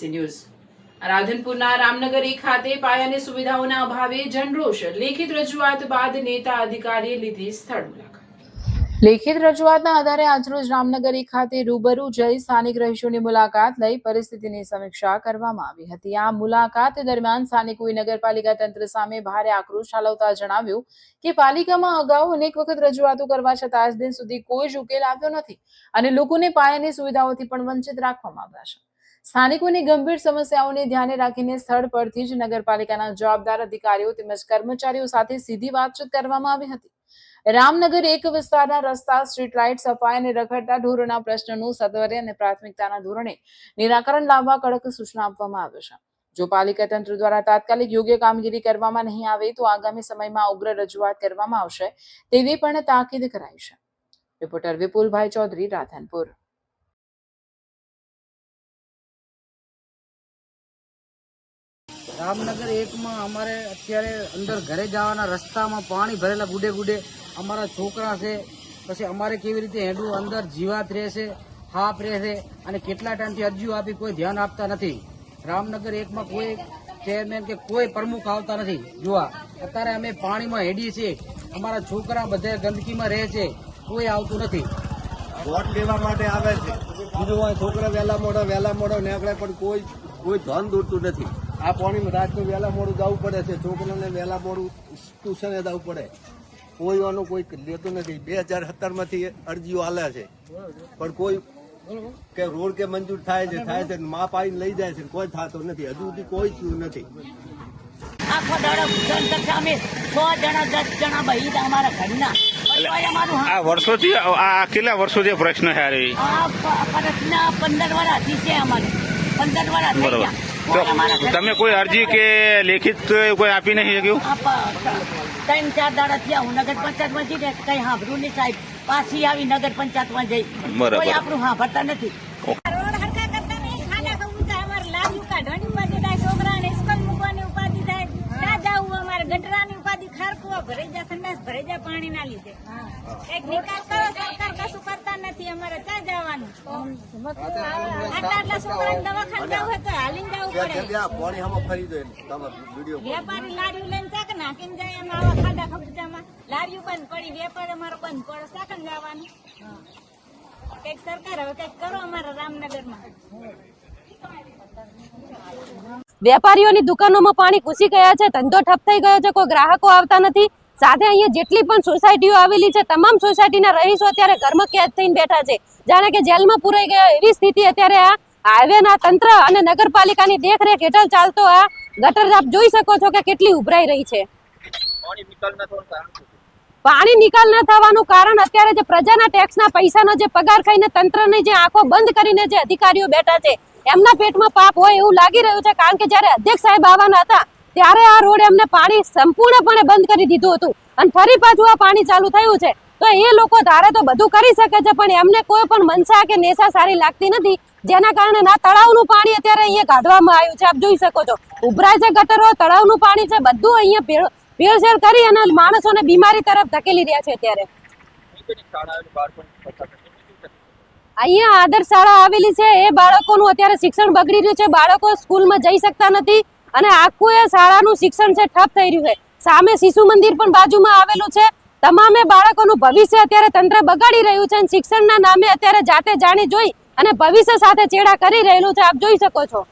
ABC news રાધનપુરના Ramnagar 1 ખાતે પાયાની સુવિધાઓના અભાવે જનરોષ લેખિત રજૂઆત બાદ નેતા અધિકારીએ લીધી સ્થળ મુલાકાત। લેખિત રજૂઆતના આધારે આજરોજ રામનગર 1 ખાતે રૂબરૂ જઈ સ્થાનિક રહીશોની મુલાકાત લઈ પરિસ્થિતિની સમીક્ષા કરવામાં આવી હતી। આ મુલાકાત દરમિયાન સ્થાનિકોએ નગરપાલિકા તંત્ર સામે ભારે આક્રોશ ઠાલવતા જણાવ્યું કે પાલિકામાં અગાઉ અનેક વખત રજૂઆતો કરવા છતાં આજ દિન સુધી કોઈ જ ઉકેલ આવ્યો નથી અને લોકોને પાયાની સુવિધાઓથી પણ વંચિત રાખવામાં આવ્યા છે। સ્થાનિકોની ગંભીર સમસ્યાઓને ધ્યાને રાખીને સ્થળ પરથી જ નગરપાલિકાના જવાબદાર અધિકારીઓ તેમજ કર્મચારીઓ સાથે સીધી વાતચીત કરવામાં આવી હતી। રામનગર 1 વિસ્તારના રસ્તા, સ્ટ્રીટ લાઇટ, સફાઈ અને રખડતા ઢોરોના પ્રશ્નનું સત્વરે અને પ્રાથમિકતાના ધોરણે નિરાકરણ લાવવા કડક સૂચના આપવામાં આવે છે। જો પાલિકા તંત્ર દ્વારા તાત્કાલિક યોગ્ય કામગીરી કરવામાં નહીં આવે તો આગામી સમયમાં ઉગ્ર રજૂઆત કરવામાં આવશે તેવી પણ તાકીદ કરાઈ છે। રિપોર્ટર વિપુલભાઈ ચૌધરી, રાધનપુર। રામનગર 1 માં અમારે અત્યારે અંદર ઘરે જવાના રસ્તામાં પાણી ભરેલા ગુડે ગુડે અમારા છોકરા છે, પછી અમારે કેવી રીતે હેડવું, અંદર જીવાત રહેશે, હાપ રહેશે અને કેટલા ટાઈમથી અરજીઓ આપી કોઈ ધ્યાન આપતા નથી। રામનગર 1 માં કોઈ ચેરમેન કે કોઈ પ્રમુખ આવતા નથી જોવા। અત્યારે અમે પાણીમાં હેડીએ છીએ, અમારા છોકરા બધા ગંદકીમાં રહે છે, કોઈ આવતું નથી। વોટ લેવા માટે આવે છે, બીજું છોકરા વહેલા મોડો નીકળે પણ કોઈ ધન દોરતું નથી। આ પાણીમાં રાતનું વહેલા મોડું જવું પડે છે, છોકરાને વહેલા મોડું ટ્યુશને જવું પડે, કોઈ આનું કોઈ લેતું નથી। 2017 માંથી અરજીઓ આલે છે પણ કોઈ કે રોડ કે મંજૂર થાય છે માપ આવીને લઈ જાય છે, કોઈ થતો નથી, હજુ સુધી કોઈ થયું નથી। આખો દાડો ભૂષણ કરતા અમે 6 જણા 10 જણા બહી અમારા ઘરના આ વર્ષોથી આ કેટલા વર્ષોથી પ્રશ્ન છે? આ પ્રશ્ન 15 વર્ષથી છે અમારે, 15 વર્ષ થઈ ગયા। તમે કોઈ અરજી કે લેખિત કોઈ આપી નહીં શક્યું? 3-4 દાડા થયા હું નગર પંચાયતમાં જઈને કઈ સાંભળ્યું નહીં સાહેબ, પાછી આવી નગર પંચાયતમાં જઈ કોઈ આપણું સાંભળતા નથી। રોડ હરકા કરતા નહીં, ખાડા ખવું થાય, અમારે લાવ્યું કાઢવાની ઉપાધિ થાય, છોકરાને સ્કૂલ મૂકવાની ઉપાધિ થાય, ના જવું અમારે ગટરાની ઉપાધિ, ખારકુવા ભરાઈ જાય, સંડાસ ભરાઈ જાય પાણી ના લીધે। એક નિકાલ કરો, સરકાર કશું કરતા નથી, અમારે ચા જવાનું, આટલા છોકરાને દવાખાને જવું હોય તો હાલીને જવું પડે। વેપારી લારીઓ લઈને ચાક નાખીને જાય, એમાં આવા ખાડા ખબજામાં લારીઓ બંધ પડી, વેપાર અમારો બંધ પડે, ચાકન જવાનું। કઈક સરકાર હવે કઈક કરો અમારા રામનગરમાં। વેપારીઓની દુકાનોમાં પાણી ઘૂસી ગયા છે, ધંધો ઠપ થઈ ગયો છે, કોઈ ગ્રાહકો આવતા નથી। સાથે અહીંયા જેટલી પણ સોસાયટીઓ આવેલી છે તમામ સોસાયટીના રહીશો અત્યારે ઘરમાં કેદ થઈને બેઠા છે, જાણે કે જેલમાં પુરાઈ ગયા એવી સ્થિતિ અત્યારે આ હાઈવેના તંત્ર અને નગરપાલિકાની દેખરેખ હેઠળ ચાલતો આ ગટર આપ જોઈ શકો છો કે કેટલી ઉભરાઈ રહી છે। પાણી નિકાલ ન થવાનું કારણ અત્યારે જે પ્રજાના ટેક્સના પૈસાનો જે પગાર ખાઈને તંત્રની જે આંખો બંધ કરીને જે અધિકારીઓ બેઠા છે એમના પેટમાં પાપ હોય એવું લાગી રહ્યું છે। કારણ કે જયારે અધ્યક્ષ સાહેબ આવવાના હતા ત્યારે આ રોડ એમને પાણી સંપૂર્ણપણે બંધ કરી દીધું હતું અને ફરી પાછું આ પાણી ચાલુ થયું છે। તો એ લોકો ધારે તો બધું કરી શકે છે પણ એમને કોઈ પણ મનસા કે નેસા સારી લાગતી નથી, જેના કારણે ના તળાવનું પાણી અત્યારે અહીંયા કાઢવામાં આવ્યું છે। આપ જોઈ શકો છો ઉભરાય છે ગટરો, તળાવનું પાણી છે, બધું અહીંયા ભેળસેળ કરી અને માણસોને બીમારી તરફ ધકેલી રહ્યા છે। અત્યારે અહીંયા આદર્શ શાળા આવેલી છે, એ બાળકોનું અત્યારે શિક્ષણ બગડી રહ્યું છે, બાળકો સ્કૂલમાં જઈ શકતા નથી અને આખું એ શાળાનું શિક્ષણ છે ઠપ થઈ રહ્યું છે। સામે શિશુ મંદિર પણ બાજુમાં આવેલું છે, તમામે બાળકોનું ભવિષ્ય અત્યારે તંત્ર બગાડી રહ્યું છે અને શિક્ષણના નામે અત્યારે જાતે જાણી જોઈ અને ભવિષ્ય સાથે ચેડા કરી રહેલું છે। આપ જોઈ શકો છો।